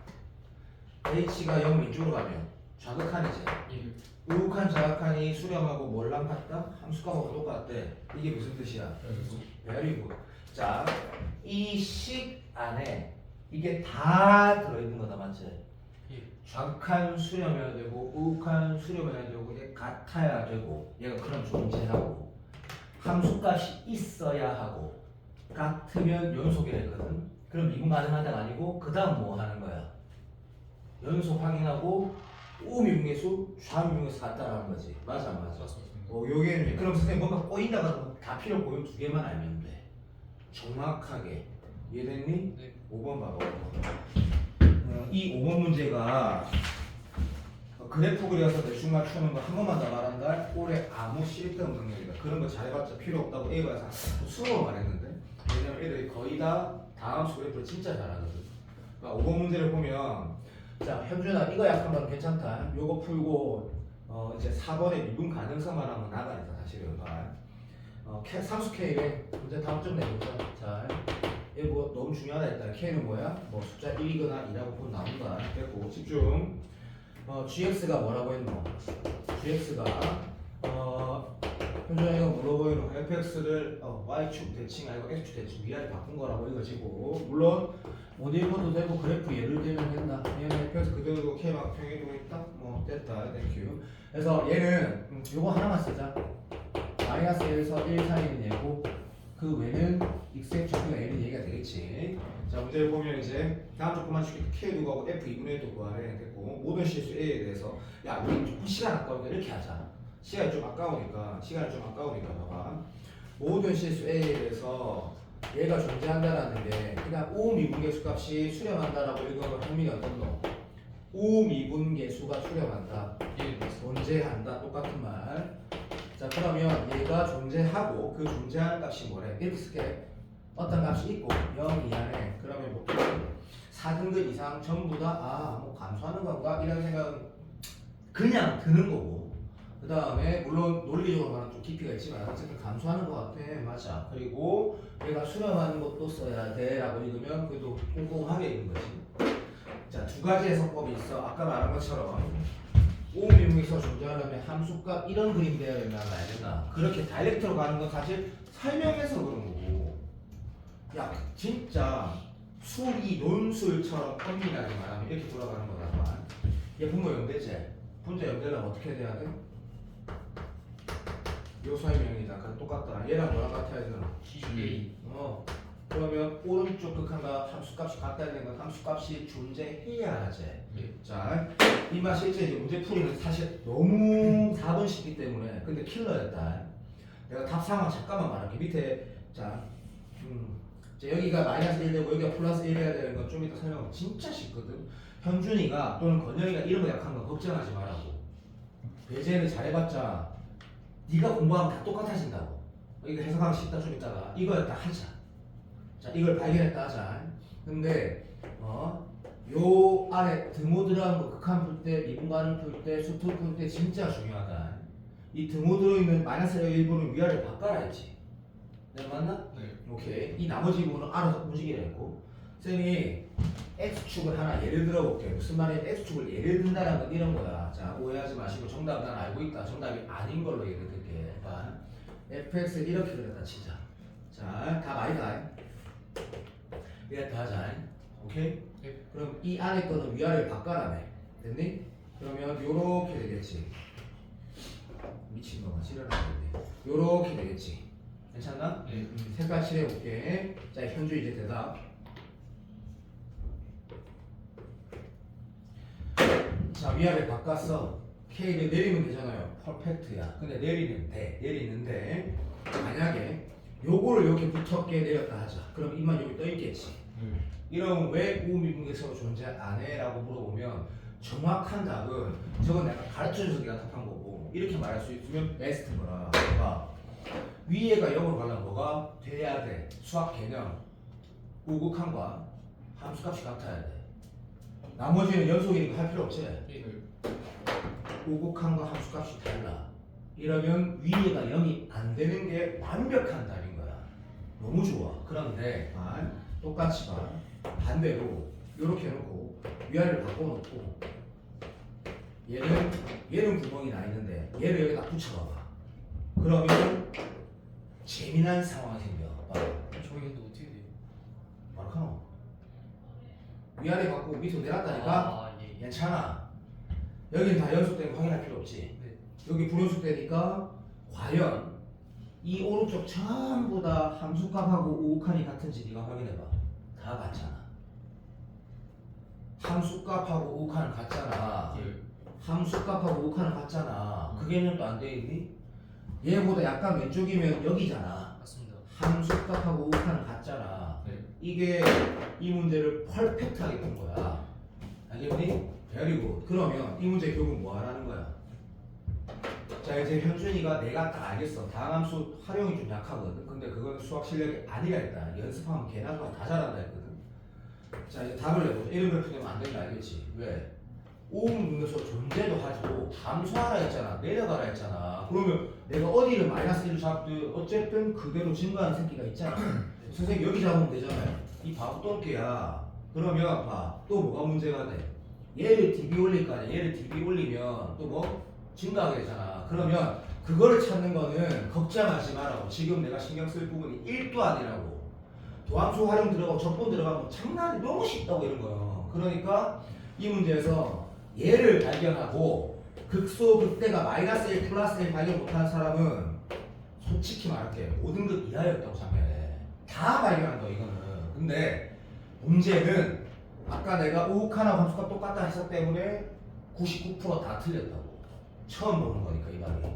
h가 0 왼쪽으로 가면 좌극한이지. 예. 우극한 좌극한이 수렴하고 뭘랑 같다? 함수값하고 똑같대. 이게 무슨 뜻이야? very good. 자, 이 식 안에 이게 다 들어있는 거다, 맞지? 예. 좌극한 수렴해야 되고 우극한 수렴해야 되고 이게 같아야 되고 얘가 그런 존재하고 함수값이 있어야 하고 같으면 연속이라 했거든. 그럼 미분 가능하다가 아니고 그 다음 뭐 하는 거야? 연속 확인하고 우미분계수 좌미분계수 같다라는 거지. 맞아 안 맞아? 맞습니다. 요게 그럼 선생님 뭔가 꼬인다가 하면 다 필요 없고 두 개만 알면 돼. 정확하게 이해됐니? 네. 5번 봐봐. 이 5번 문제가 그래프 그려서 대충 맞추는 거 한 번만 더 말한다. 올해 아무 쓸데없는 능력이다. 그런 거 잘해봤자 필요 없다고 A가 20번 말했는데 왜냐면 애들이 거의 다 다음 수 그래프를 진짜 잘하거든. 그러니까 5번 문제를 보면 자 현준아 이거 약한 건 괜찮다. 요거 풀고 이제 4번의 미분 가능성만 하면 나가야 돼 사실은. 상수 K를 문제 다음 점 내보자. 자, 이거 뭐 너무 중요하다 했다. K는 뭐야? 뭐 숫자 1이거나 2라고 보면 나온다. 됐고 집중. GX가 뭐라고 했노? GX가 현준아 이거 물어보이노? fx를 y축 대칭 아니고 x축 대칭 위아래 바꾼 거라고 이거지고 물론 못 읽어도 되고 그래프 예를 들면 된다. 얘는 fx 그대로 K막 평행이동 있다? 뭐 됐다. 땡큐. 그래서 얘는 요거 하나만 쓰자. 마이너스 1에서 1 사이는 얘고 그 외는 x의 좌표가 얘는 얘기가 되겠지. 자 문제를 보면 이제 다음 조건만 줄게. K 구하고 F 2분의 1도 구하래. 됐고 모든 실수 A에 대해서 야 우리 조금 시간 아까우니까 이렇게 하자. 시간이 좀 아까우니까 봐봐. 모든 실수 A에 대해서 얘가 존재한다라는 게 그냥 우미분계수 값이 수렴한다라고 읽으면 흥미가 어떤노? 우미분계수가 수렴한다. 존재한다. 똑같은 말. 자 그러면 얘가 존재하고 그 존재하는 값이 뭐래? 이렇게 쓸게. 어떤 값이 있고 0 이하네. 그러면 뭐 4등급 이상 전부 다 뭐 감소하는 건가? 이런 생각은 그냥 드는 거고. 그 다음에 물론 논리적으로 말하면 좀 깊이가 있지만 어쨌든 감소하는 것 같아. 맞아. 그리고 얘가 수렴하는 것도 써야 돼 라고 읽으면 그래도 꼼꼼하게 읽는 거지. 자, 두 가지 해석법이 있어. 아까 말한 것처럼 오음미분에서 존재하려면 함수값 이런 그림이 되어야 된다 말야 된다. 그렇게 다이렉트로 가는 건 사실 설명해서 그런 거고. 야, 진짜 수리 논술처럼 엄밀하게 말하면 이렇게 돌아가는 거다. 얘 분모 연대제. 분자 연대려면 어떻게 돼야 돼? 요 설명이다. 그럼 똑같다. 얘랑 뭐랑 같아야 되나? CA. 그러면 오른쪽 극한과 함수값이 같다야 되는 건 함수값이 존재해야지. 자, 이마 실제 이제 문제 풀이는 사실 너무 4번 쉽기 때문에 근데 킬러였다. 내가 답 상황 잠깐만 말할게. 밑에 자, 여기가 마이너스 1 되고 여기가 플러스 1 해야 되는 건 좀 이따 설명하면 진짜 쉽거든. 현준이가 또는 건영이가 이런 거 약한 거 걱정하지 말라고. 배제는 잘해봤자 네가 공부하면 다 똑같아진다고. 이거 해석하기 쉽다. 좀 이따가 이거였다 하자. 자, 이걸 발견했다 하자. 근데 요 안에 등호 들어간 거 극한 풀 때, 미분간을 풀 때, 수토 풀 때 진짜 중요하다. 이 등호 들어있는 마이너스 1분은 위아래 바꿔라 했지. 내가 맞나? 네. 오케이. 이 나머지 부분은 알아서 움직이라 했고 쌤이 X축을 하나 예를 들어볼게. 무슨 말이야? X축을 예를 든다는 건 이런 거야. 자, 오해하지 마시고 정답 난 알고 있다. 정답이 아닌 걸로 예를 들게. 봐. fx를 이렇게 그렸다 치자. 자, 답 아니다. 이렇게 하자. 오케이? 네. 그럼 이 안에 거는 위아래를 바꿔라네. 됐니? 그러면 요렇게 되겠지. 미친놈아 지랄하겠네. 요렇게 되겠지. 괜찮나? 네. 색깔 칠해볼게. 자, 현주 이제 대답. 자, 위아래 바꿨어. K를 내리면 되잖아요. 퍼펙트야. 근데 내리면 돼. 내리는데 만약에 요거를 이렇게 붙었게 내렸다 하자. 그럼 입만 여기 떠있겠지. 이러면 왜 우미분계서로 존재 안 해? 라고 물어보면 정확한 답은 저건 내가 가르쳐줘서 내가 답한 거고 이렇게 말할 수 있으면 베스트인 거라. 봐. 위에가 0으로 가려면 뭐가 돼야 돼? 수학 개념 우극한과 함수값이 같아야 돼. 나머지는 연속이니까 할 필요 없지. 우극한과 함수값이 달라. 이러면 위에가 0이 안 되는 게 완벽한 답인 거야. 너무 좋아. 그런데 똑같이 봐. 반대로 이렇게 해놓고 위아래를 바꿔놓고 얘는 구멍이 나 있는데 얘를 여기다 붙여봐봐. 그러면 재미난 상황이 생겨. 봐. 저기 근데 어떻게 돼요? 마르카노 위아래 바꾸고 밑으로 내렸다니까. 아, 예. 괜찮아. 여기는 다 연속된 거 확인할 필요 없지. 네. 여기 불연속되니까 과연 이 오른쪽 전부 다 함수값하고 우극한이 같은지 네가 확인해봐. 다 같잖아. 함수값하고 우극한은 같잖아. 함수값하고 우극한은 같잖아. 그 개념도 안 돼 있니? 얘보다 약간 왼쪽이면 여기잖아. 맞습니다. 함수값하고 우극한은 같잖아. 네. 이게 이 문제를 퍼펙트하게 푼 거야. 알겠니? 베리고. 그러면 이 문제 결국 뭐 하라는 거야? 자, 이제 현준이가 내가 딱 알겠어. 다항함수 활용이 좀 약하거든. 근데 그건 수학 실력이 아니라 했다. 연습하면 걔나 다 잘한다 했거든. 자, 이제 답을 내보자. 이런 그래프 되면 안 된다 알겠지? 왜? 오음분계서 존재도 하지고 감소하라 했잖아. 내려가라 했잖아. 그러면 내가 어디를 마이너스 1을 잡든 어쨌든 그대로 증가하는 새끼가 있잖아. 선생님 여기 잡으면 되잖아요. 이 바보 똥개야. 그러면 봐. 또 뭐가 문제가 돼? 얘를 db 올릴 거 아니야. 얘를 db 올리면 또 뭐? 증가하게 되잖아. 그러면 그거를 찾는 거는 걱정하지 말라고. 지금 내가 신경 쓸 부분이 1도 아니라고. 도함수 활용 들어가고 적분 들어가면 장난이 너무 쉽다고 이런 거예요. 그러니까 이 문제에서 얘를 발견하고 극소 극대가 마이너스 1 플러스 1 발견 못하는 사람은 솔직히 말할게 모든 것 이하였다고 생각해. 다 발견한다 이거는. 근데 문제는 아까 내가 우극하나 함수가 똑같다 했었기 때문에 99% 다 틀렸다고. 처음 보는 거니까 이 말이.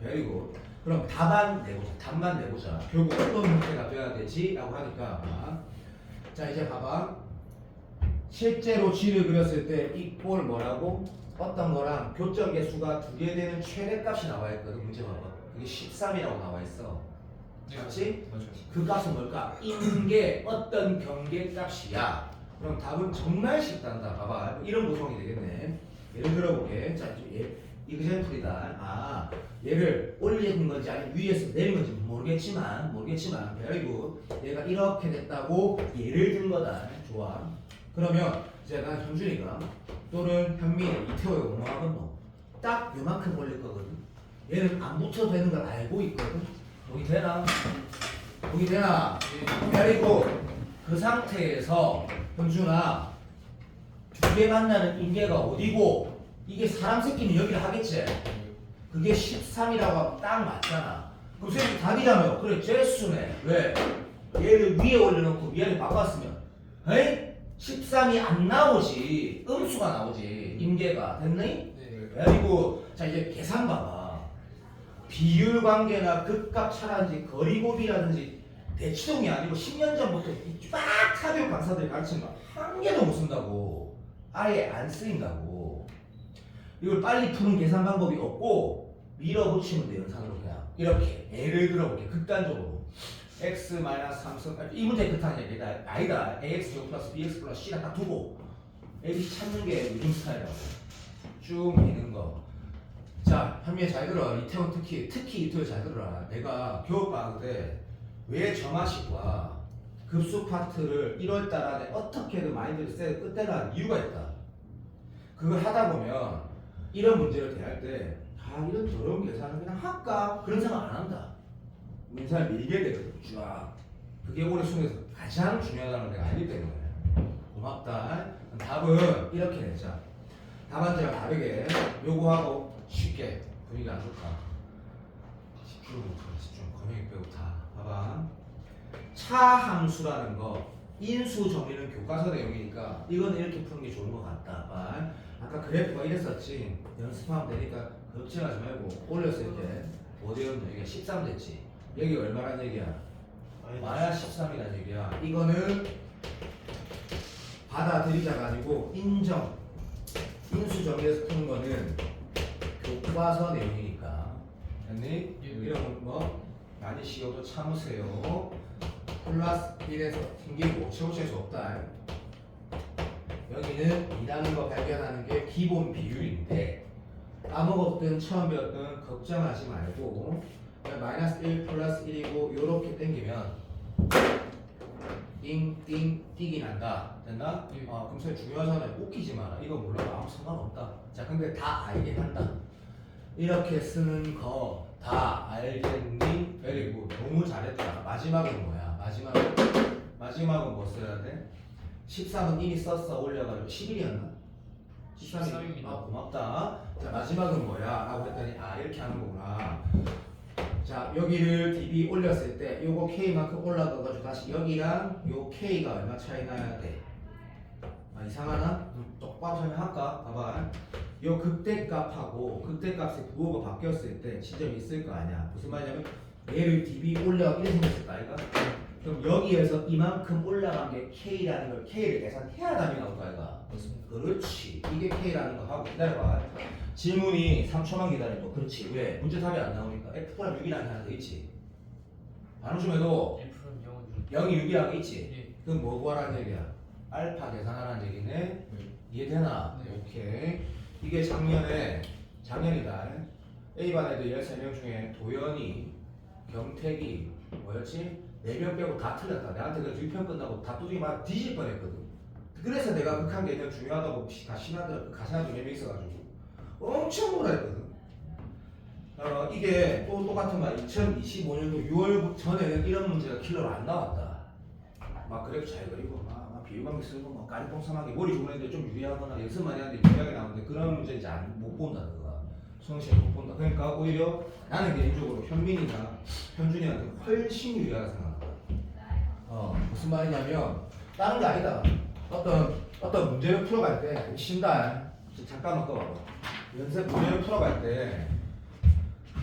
그리고 그럼 답만 내보자. 결국 어떤 문제가 돼야 되지? 라고 하니까 자 이제 봐봐. 실제로 G를 그렸을 때 이 꼴 뭐라고? 어떤 거랑 교점 개수가 2개 되는 최대값이 나와 있거든. 문제 봐봐. 그게 13이라고 나와 있어. 맞지? 맞아요. 그 값은 뭘까? 인계 어떤 경계값이야. 그럼 답은 정말 쉽단다. 봐봐. 이런 구성이 되겠네. 예를 들어볼게. 자, 이제 이그젠플이다. 아, 얘를 올리는 건지 아니면 위에서 내린 건지 모르겠지만 그리고 얘가 이렇게 됐다고 예를 든 거다. 좋아. 그러면 이제 난 현준이가 또는 현민이 이태호가 뭐 하겠노? 딱 요만큼 올릴 거거든. 얘는 안 붙어도 되는 걸 알고 있거든. 보기 되나? 보기 되나? 그리고 그 상태에서 현준아 두 개 만나는 인계가 어디고 이게 사람 새끼는 여기를 하겠지. 그게 13이라고 하면 딱 맞잖아. 그럼 선생님 답이잖아요. 그래 제수네. 왜? 얘를 위에 올려놓고 위에 바꿨으면 에이? 13이 안 나오지. 음수가 나오지. 인계가 됐니? 네. 그리고 자 이제 계산 봐봐. 비율 관계나 극값 차라든지 거리곱이라든지 대치동이 아니고 10년 전부터 쫙 타비오 강사들이 가르친 거 한 개도 못 쓴다고. 아예 안 쓰인다고. 이걸 빨리 푸는 계산 방법이 없고 밀어붙이면 돼. 연산으로 그냥 이렇게 예를 들어볼게. 극단적으로 x-3승 이 문제 극단한 얘기다. 아니다. ax 플러스 bx 플러스 c랑 딱 두고 a 찾는 게 요즘 스타일이라고. 쭉 미는 거. 자, 현미애 잘 들어. 이태원 특히 이태원 잘 들어라. 내가 교육방학 때 왜 정화식과 급수 파트를 1월달 안에 어떻게든 마인드를 세 끝내라 하는 이유가 있다. 그걸 하다 보면 이런 문제를 대할 때 이런 더러운 계산을 그냥 할까? 그런 생각 안 한다. 문사를 밀게 되거든. 쫙. 그게 올해 수능에서 가장 중요하다는 걸 내가 알기 때문에 고맙다. 답은 이렇게 내자. 답안지랑 다르게 요거하고 쉽게 분위기 안 좋다. 집중 못해. 집중. 거명이 빼고 다. 봐봐. 차함수라는 거 인수 정리는 교과서 내용이니까 이건 이렇게 푸는 게 좋은 것 같다. 봐. 아까 그래프가 이랬었지. 연습하면 되니까 걱정하지 말고 올렸을 때 어디였노? 여기가 13 됐지. 여기 얼마란 얘기야? 마이너스 13이란 얘기야. 이거는 받아들이자가 아니고 인정. 인수 정리해서 푸는 거는 교과서 내용이니까. 됐니? 이런 거 많이 쉬어도 참으세요. 플러스 1에서 튕기고 채우실 수 없다. 여기는 이라는 거 발견하는 게 기본 비율인데 까먹었든 처음 배웠든 걱정하지 말고 마이너스 1 플러스 1이고 요렇게 땡기면 띵띵 띵이 난다. 됐나? 그럼 선 중요하잖아요. 웃기지 마라. 이거 몰라도 아무 상관없다. 자, 근데 다 알긴 한다. 이렇게 쓰는 거 다 알겠니? 그리고 너무 잘했다. 마지막은 뭐야? 마지막은 뭐 써야 돼? 13은 이미 썼어. 올려가지고 11이었나? 13입니다. 아, 고맙다. 자, 마지막은 뭐야? 라고 했더니 이렇게 하는 거구나. 자, 여기를 db 올렸을 때 요거 k만큼 올라가가지고 다시 여기랑 요 k가 얼마 차이 나야 돼? 이상하나? 똑바로 설명할까? 봐봐. 요 극대값하고 극대값의 부호가 바뀌었을 때 지점이 있을 거 아니야. 무슨 말이냐면 얘를 db 올려 이렇게 생겼을 거 아이가? 그럼 여기에서 이만큼 올라간 게 k라는 걸 k를 계산해야 답이 나올 거 아이가? 그렇지. 이게 k라는 거 하고 기다려봐. 질문이 3초만 기다려도 그렇지. 왜? 문제 답이 안 나오니까 F+6이라는 게 하나 더 있지. 반응 좀 해도 0이 6이라는 게 있지. 그럼 뭐 구하라는 얘기야? 알파 계산하라는 얘기네. 이해되나? 네. 오케이. 이게 작년이다. A반 애들 13명 중에 도연이, 경택이 뭐였지? 4명 빼고 다 틀렸다. 내한테 그 2편 끝나고 다 두드기 막 뒤질 뻔했거든. 그래서 내가 극한 개념 중요하다고 신하들 가사도 몇명 있어가지고 엄청 뭐라 했거든. 이게 또 똑같은 말 2025년도 6월 전에는 이런 문제가 킬러로 안 나왔다. 막 그래프 잘 그리고 막 비유관계 쓰고 막 까리뽕sam하게 머리 좋은 애들 좀 유리하거나 연습 많이 하는데 유리하게 나오는데 그런 문제 이제 못 본다 그거. 수능시험 못 본다. 그러니까 오히려 나는 개인적으로 현민이나 현준이한테 훨씬 유리하다 생각한다. 무슨 말이냐면 다른 게 아니다. 어떤 문제를 풀어갈 때 쉰다. 잠깐만 꺼봐. 연습 문제를 풀어갈 때